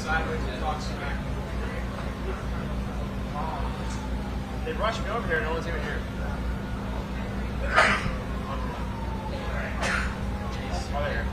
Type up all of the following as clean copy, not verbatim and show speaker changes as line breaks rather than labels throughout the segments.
They rushed me over here, no one's even here. Oh, there.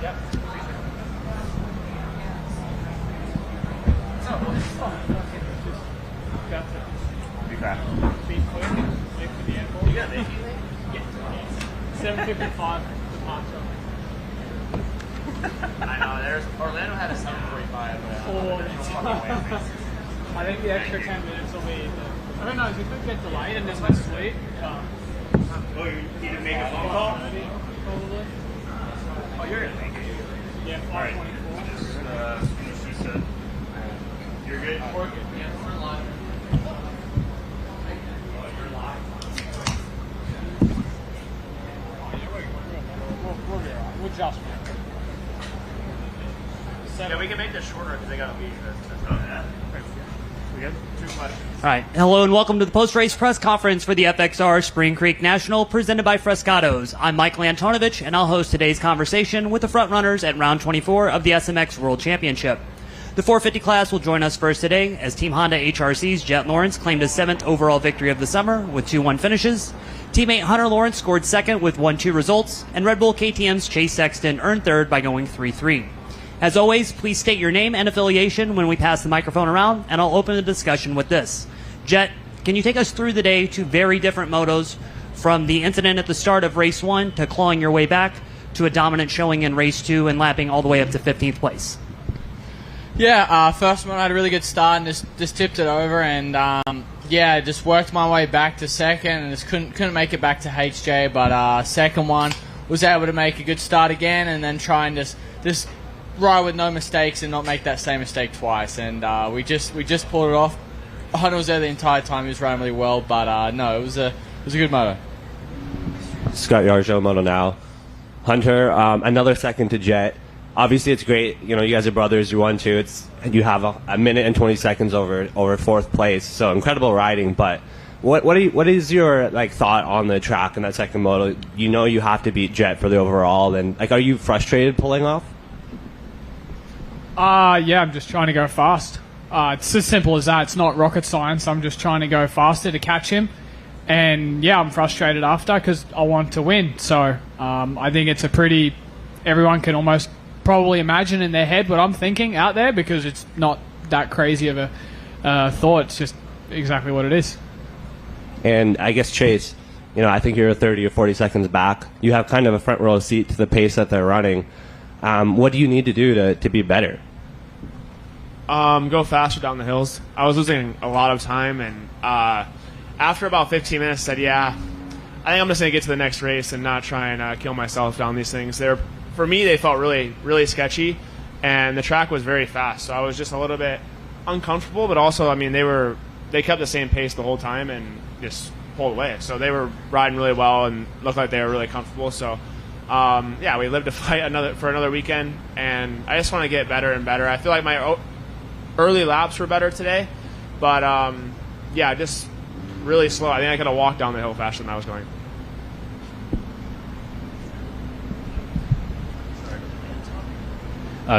Yep. Be back.
Be quick, wait for the airport.
You got Mickey?
Yeah. 7:55 departure.
I know, there's Orlando had a 7:45.
I think the extra 10 minutes will be. I don't know, if we could get delayed and there's no sleep.
Oh, you need to make a phone call?
Probably.
Oh, you're going to make it.
Yeah, 5:24.
She said, you're good?
We're good. Yeah, we're live. We'll just
Yeah, we can make this shorter because they got to leave. We good? 2 questions.
All right. Hello and welcome to the post-race press conference for the FXR Spring Creek National presented by Frescados. I'm Michael Antonovich, and I'll host today's conversation with the front runners at round 24 of the SMX World Championship. The 450 class will join us first today as Team Honda HRC's Jet Lawrence claimed his 7th overall victory of the summer with 2-1 finishes. Teammate Hunter Lawrence scored second with 1-2 results, and Red Bull KTM's Chase Sexton earned third by going 3-3. As always, please state your name and affiliation when we pass the microphone around, and I'll open the discussion with this. Jet, can you take us through the day to very different motos, from the incident at the start of race 1 to clawing your way back to a dominant showing in race 2 and lapping all the way up to 15th place?
Yeah, first one I had a really good start and just tipped it over, and yeah, just worked my way back to second and just couldn't make it back to HJ, but second one was able to make a good start again and then try and just ride with no mistakes and not make that same mistake twice, and we just pulled it off. Hunter was there the entire time. He was riding really well, but no, it was a good moto.
Scott Yarjo, Moto Now. Hunter, another second to Jet. Obviously, it's great. You know, you guys are brothers. You won too. You have a minute and 20 seconds over fourth place. So incredible riding. But what is your thought on the track in that second moto? You know you have to beat Jet for the overall, and are you frustrated pulling off?
Yeah, I'm just trying to go fast. It's as simple as that. It's not rocket science. I'm just trying to go faster to catch him. And yeah, I'm frustrated after because I want to win. So I think it's everyone can almost probably imagine in their head what I'm thinking out there, because it's not that crazy of a thought. It's just exactly what it is.
And I guess Chase, I think you're 30 or 40 seconds back. You have kind of a front row seat to the pace that they're running. What do you need to do to be better?
Go faster down the hills. I was losing a lot of time, and after about 15 minutes, I said, I think I'm just going to get to the next race and not try and kill myself down these things. For me, they felt really, really sketchy, and the track was very fast, so I was just a little bit uncomfortable, but also, they kept the same pace the whole time and just pulled away. So they were riding really well and looked like they were really comfortable. So, we lived to fight for another weekend, and I just want to get better and better. I feel like my early laps were better today, but just really slow. I think I could have walked down the hill faster than I was going.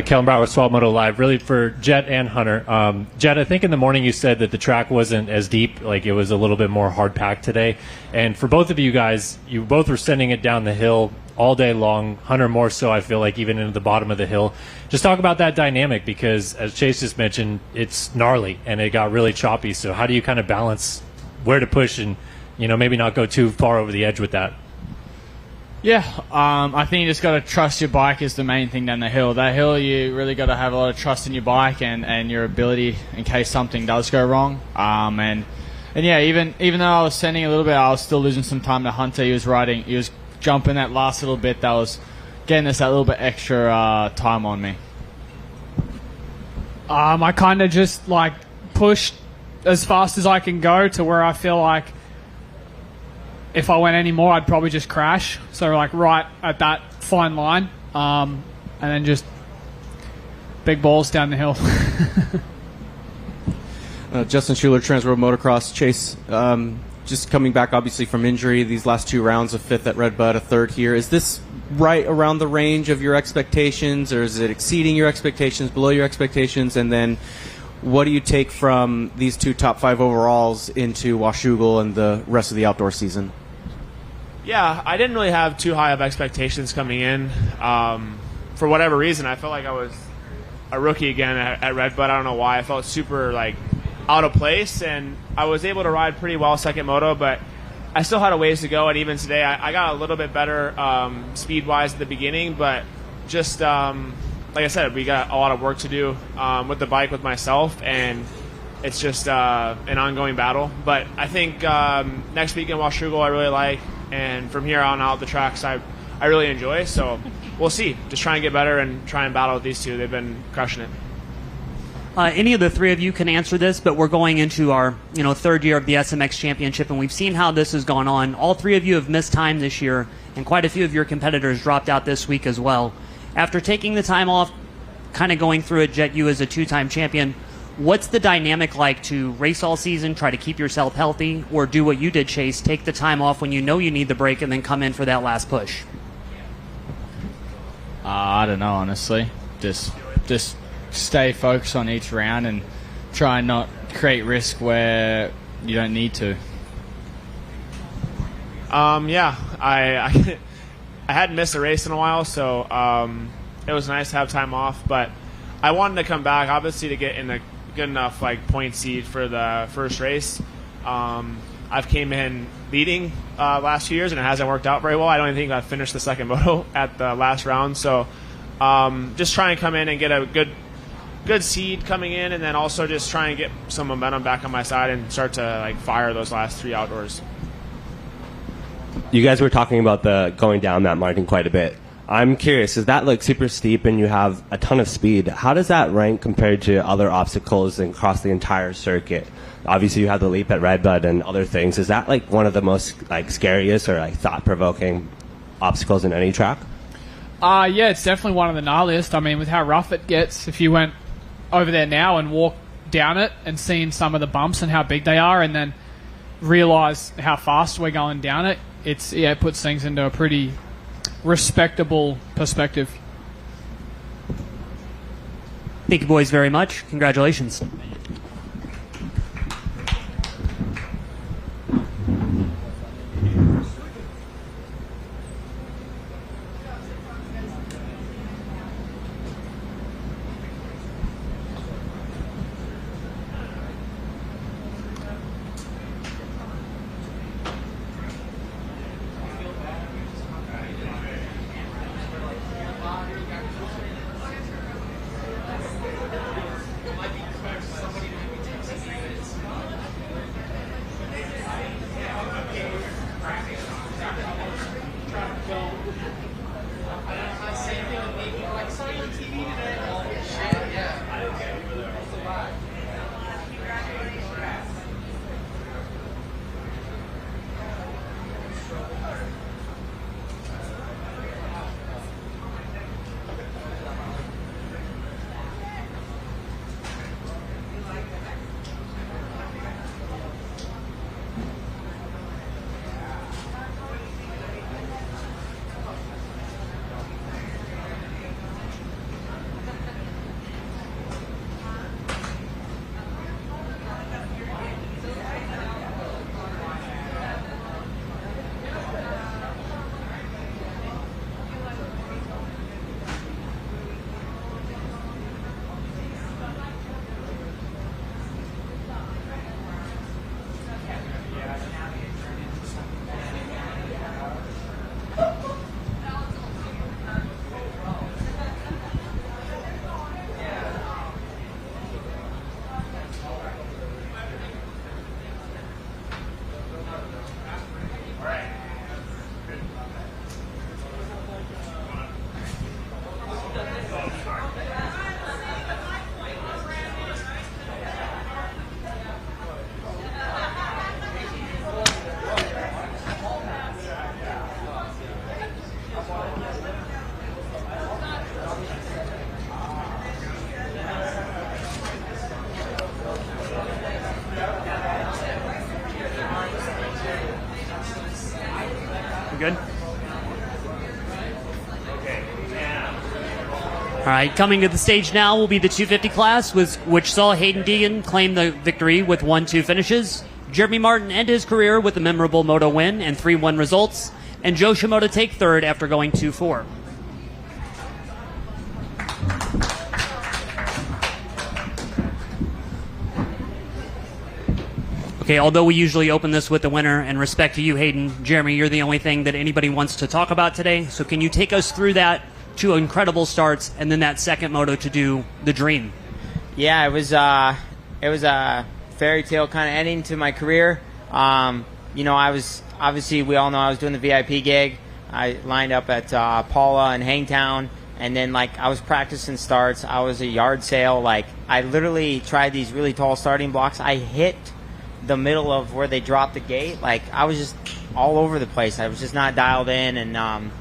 Kellen Brower with Swap Moto Live, really for Jet and Hunter. Jet, I think in the morning you said that the track wasn't as deep, like it was a little bit more hard-packed today. And for both of you guys, you both were sending it down the hill all day long. Hunter more so, I feel like, even into the bottom of the hill. Just talk about that dynamic, because as Chase just mentioned, it's gnarly and it got really choppy. So how do you kind of balance where to push and, maybe not go too far over the edge with that?
Yeah, I think you just got to trust your bike is the main thing down the hill. That hill, you really got to have a lot of trust in your bike and your ability in case something does go wrong. And yeah, even though I was sending a little bit, I was still losing some time to Hunter. He was jumping that last little bit that was getting us that little bit extra time on me.
I kind of just pushed as fast as I can go to where I feel like if I went any more, I'd probably just crash. So right at that fine line, and then just big balls down the hill.
Justin Schuler, Transworld Motocross. Chase, just coming back obviously from injury, these last 2 rounds, a 5th at Red Bud, a 3rd here. Is this right around the range of your expectations, or is it exceeding your expectations, below your expectations? And then what do you take from these 2 top 5 overalls into Washougal and the rest of the outdoor season?
Yeah, I didn't really have too high of expectations coming in. For whatever reason, I felt like I was a rookie again at Red Bud. I don't know why. I felt super out of place, and I was able to ride pretty well second moto, but I still had a ways to go. And even today, I got a little bit better speed-wise at the beginning, but just like I said, we got a lot of work to do with the bike with myself, and it's just an ongoing battle. But I think next week in Washougal I really like, and from here on out the tracks I really enjoy. So we'll see. Just try and get better and try and battle with these 2. They've been crushing it.
Any of the 3 of you can answer this, but we're going into our 3rd year of the SMX Championship, and we've seen how this has gone on. All 3 of you have missed time this year, and quite a few of your competitors dropped out this week as well. After taking the time off, kind of going through it, Jet, you as a 2-time champion, what's the dynamic like to race all season, try to keep yourself healthy, or do what you did, Chase, take the time off when you know you need the break and then come in for that last push?
I don't know, honestly. Just stay focused on each round and try and not create risk where you don't need to.
Yeah, I hadn't missed a race in a while, so it was nice to have time off. But I wanted to come back, obviously, to get in a good enough point seed for the first race. I've came in leading last few years, and it hasn't worked out very well. I don't even think I finished the second moto at the last round. So just try and come in and get a good seed coming in, and then also just try and get some momentum back on my side and start to fire those last 3 outdoors.
You guys were talking about the going down that mountain quite a bit. I'm curious, is that super steep and you have a ton of speed? How does that rank compared to other obstacles and across the entire circuit? Obviously, you have the leap at Red Bud and other things. Is that one of the most scariest or thought-provoking obstacles in any track?
Yeah, it's definitely one of the gnarliest. I mean, with how rough it gets, if you went over there now and walked down it and seen some of the bumps and how big they are, and then realize how fast we're going down it, it puts things into a pretty respectable perspective.
Thank you, boys, very much. Congratulations. We're good? All right, coming to the stage now will be the 250 class, which saw Hayden Deegan claim the victory with 1-2 finishes. Jeremy Martin end his career with a memorable Moto win and 3-1 results. And Joe Shimoda take third after going 2-4. Okay, although we usually open this with the winner, and respect to you, Hayden, Jeremy, you're the only thing that anybody wants to talk about today. So can you take us through that 2 incredible starts and then that second moto to do the dream?
Yeah, it was a fairy tale kind of ending to my career. I was obviously, we all know I was doing the VIP gig. I lined up at Paula and Hangtown, and then I was practicing starts. I was a yard sale. I literally tried these really tall starting blocks. I hit the middle of where they dropped the gate. I was just all over the place. I was just not dialed in, and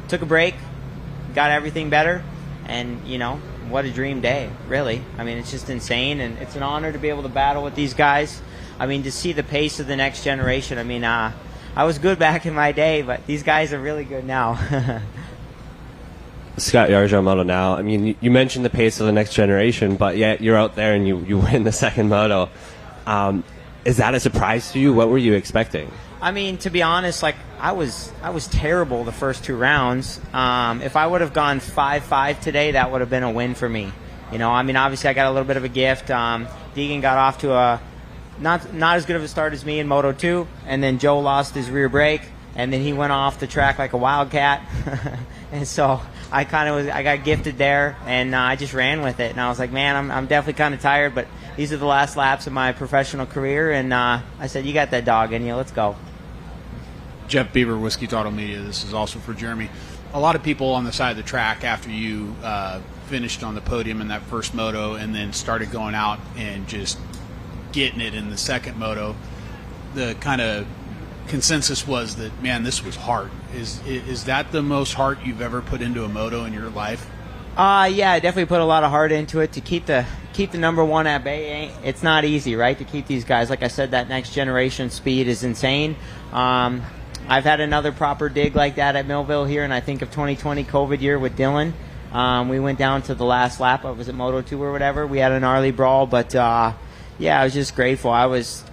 took a break, got everything better, and what a dream day, really. I mean, it's just insane, and it's an honor to be able to battle with these guys. I mean, to see the pace of the next generation. I mean, I was good back in my day, but these guys are really good now.
Scott Yarjo, Moto Now. I mean, you mentioned the pace of the next generation, but yet you're out there and you win the second moto. Is that a surprise to you? What were you expecting?
I mean, to be honest, I was terrible the first 2 rounds. If I would have gone 5-5 today, that would have been a win for me. I mean, obviously I got a little bit of a gift. Deegan got off to a not as good of a start as me in Moto 2, and then Joe lost his rear brake, and then he went off the track like a wildcat. And so I got gifted there, and I just ran with it. And I was like, man, I'm definitely kind of tired, but these are the last laps of my professional career, and I said, you got that dog in you, let's go.
Jeff Bieber, Whiskey Auto Media. This is also for Jeremy. A lot of people on the side of the track, after you finished on the podium in that first moto and then started going out and just getting it in the second moto, the kind of consensus was that, man, this was hard. Is that the most heart you've ever put into a moto in your life?
Yeah, I definitely put a lot of heart into it to keep the number one at bay. It's not easy, right, to keep these guys. Like I said, that next generation speed is insane. I've had another proper dig like that at Millville here, and I think of 2020 COVID year with Dylan. We went down to the last lap. Was it Moto 2 or whatever? We had a gnarly brawl, but yeah, I was just grateful. I was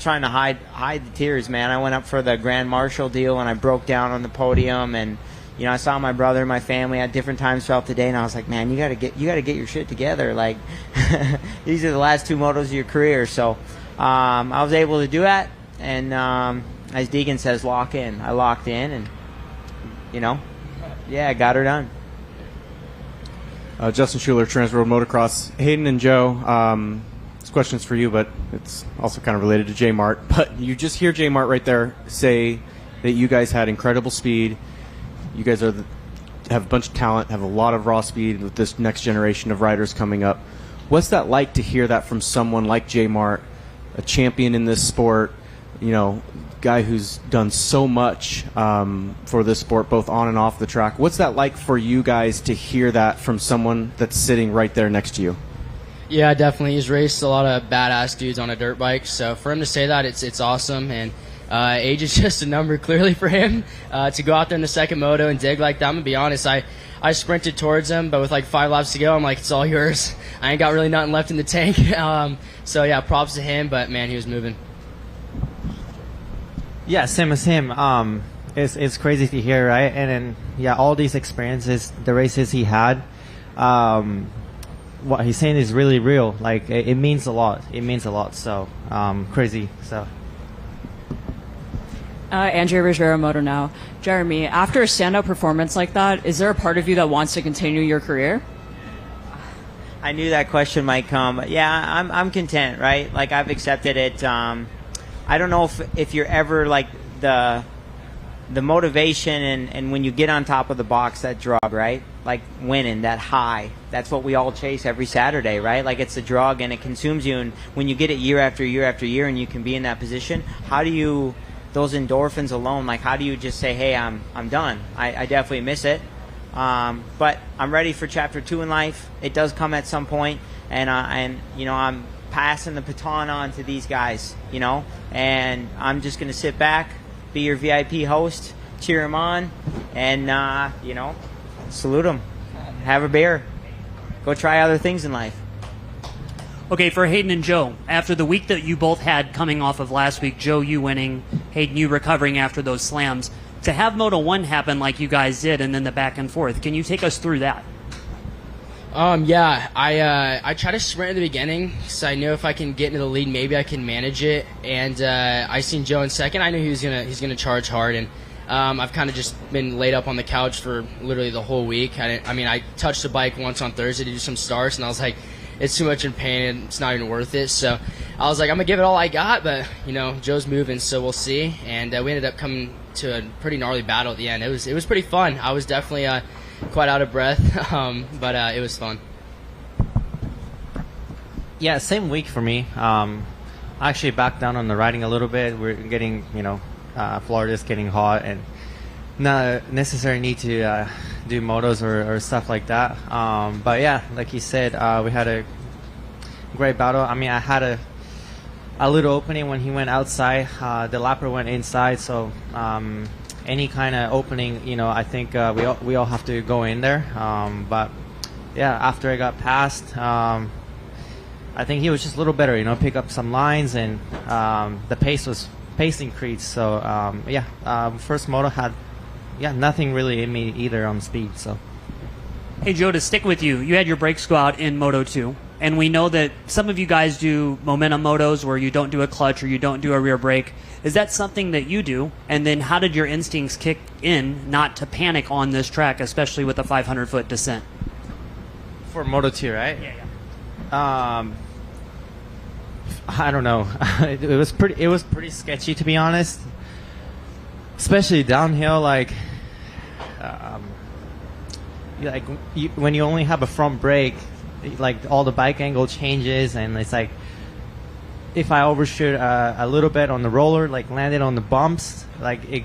trying to hide the tears, man. I went up for the Grand Marshal deal, and I broke down on the podium, and I saw my brother and my family at different times throughout the day, and I was like, man, you gotta get your shit together. Like, these are the last 2 motos of your career. So I was able to do that, and as Deegan says, lock in. I locked in, and yeah, got her done.
Justin Schuler, Transworld Motocross. Hayden and Joe, this question's for you, but it's also kind of related to J Mart. But you just hear J Mart right there say that you guys had incredible speed. You guys have a bunch of talent, have a lot of raw speed with this next generation of riders coming up. What's that like to hear that from someone like J Mart, a champion in this sport, guy who's done so much for this sport, both on and off the track? What's that like for you guys to hear that from someone that's sitting right there next to you?
Yeah, definitely. He's raced a lot of badass dudes on a dirt bike, so for him to say that, it's awesome. And age is just a number clearly for him. To go out there in the second moto and dig like that, I'm going to be honest, I sprinted towards him, but with like 5 laps to go, I'm like, it's all yours. I ain't got really nothing left in the tank. So yeah, props to him, but man, he was moving.
Yeah, same as him. It's crazy to hear, right? And then, yeah, all these experiences, the races he had, what he's saying is really real. Like, it means a lot. It means a lot. So, crazy. So.
Andrea Ruggiero, Moto Now. Jeremy, after a standout performance like that, is there a part of you that wants to continue your career?
I knew that question might come. But yeah, I'm content, right? Like, I've accepted it. I don't know if you're ever like the motivation and when you get on top of the box, that drug, right? Like winning, that high. That's what we all chase every Saturday, right? Like, it's a drug and it consumes you. And when you get it year after year after year and you can be in that position, how do you, those endorphins alone, like, how do you just say, hey, I'm done? I definitely miss it. But I'm ready for chapter 2 in life. It does come at some point, and I'm passing the baton on to these guys, and I'm just going to sit back, be your VIP host, cheer him on, and salute him. Have a beer. Go try other things in life.
Okay, for Hayden and Joe, after the week that you both had coming off of last week, Joe, you winning, Hayden, you recovering after those slams, to have Moto 1 happen like you guys did and then the back and forth, can you take us through that?
I tried to sprint in the beginning because I knew if I can get into the lead, maybe I can manage it. And I seen Joe in second. I knew he's gonna charge hard, and I've kind of just been laid up on the couch for literally the whole week. I touched the bike once on Thursday to do some starts, and I was like, it's too much in pain and it's not even worth it. So I was like, I'm gonna give it all I got, but Joe's moving, so we'll see. And we ended up coming to a pretty gnarly battle at the end. It was pretty fun. I was definitely quite out of breath, but it was fun.
Yeah, same week for me. I actually backed down on the riding a little bit. We're getting, Florida's getting hot and not necessarily need to do motos or stuff like that. But yeah, like you said, we had a great battle. I mean, I had a little opening when he went outside. The lapper went inside, so any kind of opening, I think we all have to go in there. But yeah, after I got past, I think he was just a little better, pick up some lines, and the pace increased. So first moto had nothing really in me either on speed. So
Hey, Joe, to stick with you, you had your brakes go out in Moto 2, and we know that some of you guys do momentum motos where you don't do a clutch or you don't do a rear brake. Is that something that you do? And then how did your instincts kick in not to panic on this track, especially with a 500-foot descent?
For Moto 2, right?
Yeah.
I don't know. It was pretty sketchy, to be honest. Especially downhill, when you only have a front brake, all the bike angle changes, and it's like if I overshoot a little bit on the roller, landed on the bumps,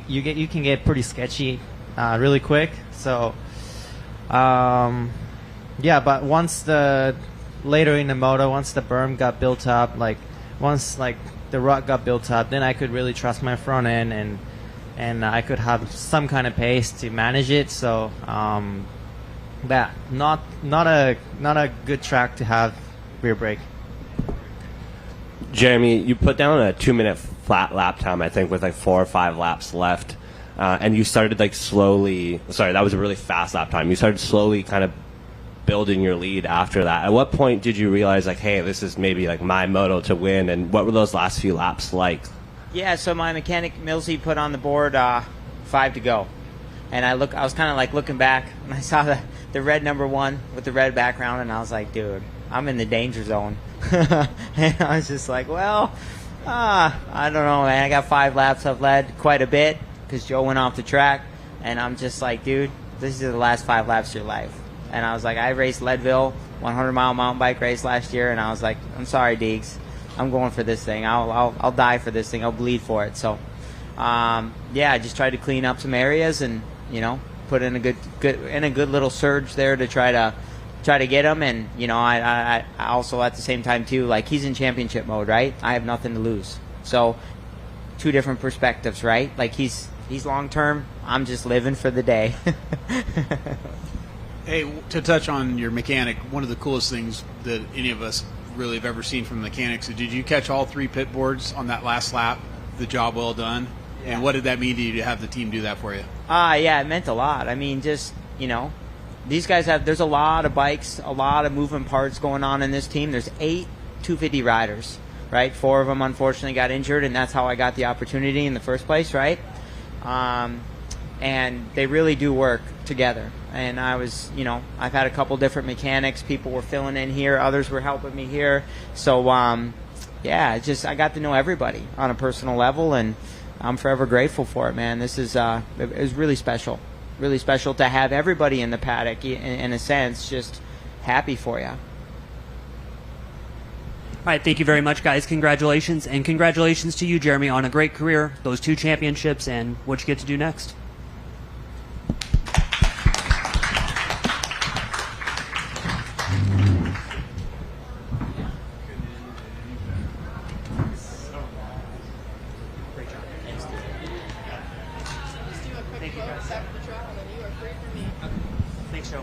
you can get pretty sketchy really quick. So but once later in the moto, once the berm got built up, once the rut got built up, then I could really trust my front end, and I could have some kind of pace to manage it. So not a good track to have rear brake.
Jeremy, you put down a 2-minute flat lap time, I think, with 4 or 5 laps left, and you started slowly. Sorry, that was a really fast lap time. You started slowly kind of building your lead after that. At what point did you realize, hey, this is maybe my moto to win? And what were those last few laps like?
Yeah, so my mechanic Millsy put on the board 5 to go, and I was kind of looking back, and I saw the red number 1 with the red background, and I was like, dude, I'm in the danger zone. And I was just like, I don't know, man. I got 5 laps. I've led quite a bit because Joe went off the track, and I'm just like, dude, this is the last 5 laps of your life. And I was like, I raced Leadville 100-mile mountain bike race last year, and I was like, I'm sorry, Deegs, I'm going for this thing. I'll die for this thing. I'll bleed for it. So I just tried to clean up some areas and put in a good little surge there to try to get him. And I also at the same time too, he's in championship mode, right? I have nothing to lose. So 2 different perspectives, right? He's long term. I'm just living for the day.
Hey, to touch on your mechanic, one of the coolest things that any of us really have ever seen from the mechanics, did you catch all 3 pit boards on that last lap? The job well done. Yeah. And what did that mean to you to have the team do that for you?
Yeah, it meant a lot. I mean, just, these guys there's a lot of bikes, a lot of moving parts going on in this team. There's 8 250 riders, right? 4 of them unfortunately got injured, and that's how I got the opportunity in the first place, right? And they really do work together. And I was, I've had a couple different mechanics. People were filling in here. Others were helping me here. So, I got to know everybody on a personal level, and I'm forever grateful for it, man. This is it was really special. Really special to have everybody in the paddock, in a sense, just happy for you. All
right, thank you very much, guys. Congratulations, and congratulations to you, Jeremy, on a great career, those 2 championships, and what you get to do next. Thank you, guys. Thanks, Joe.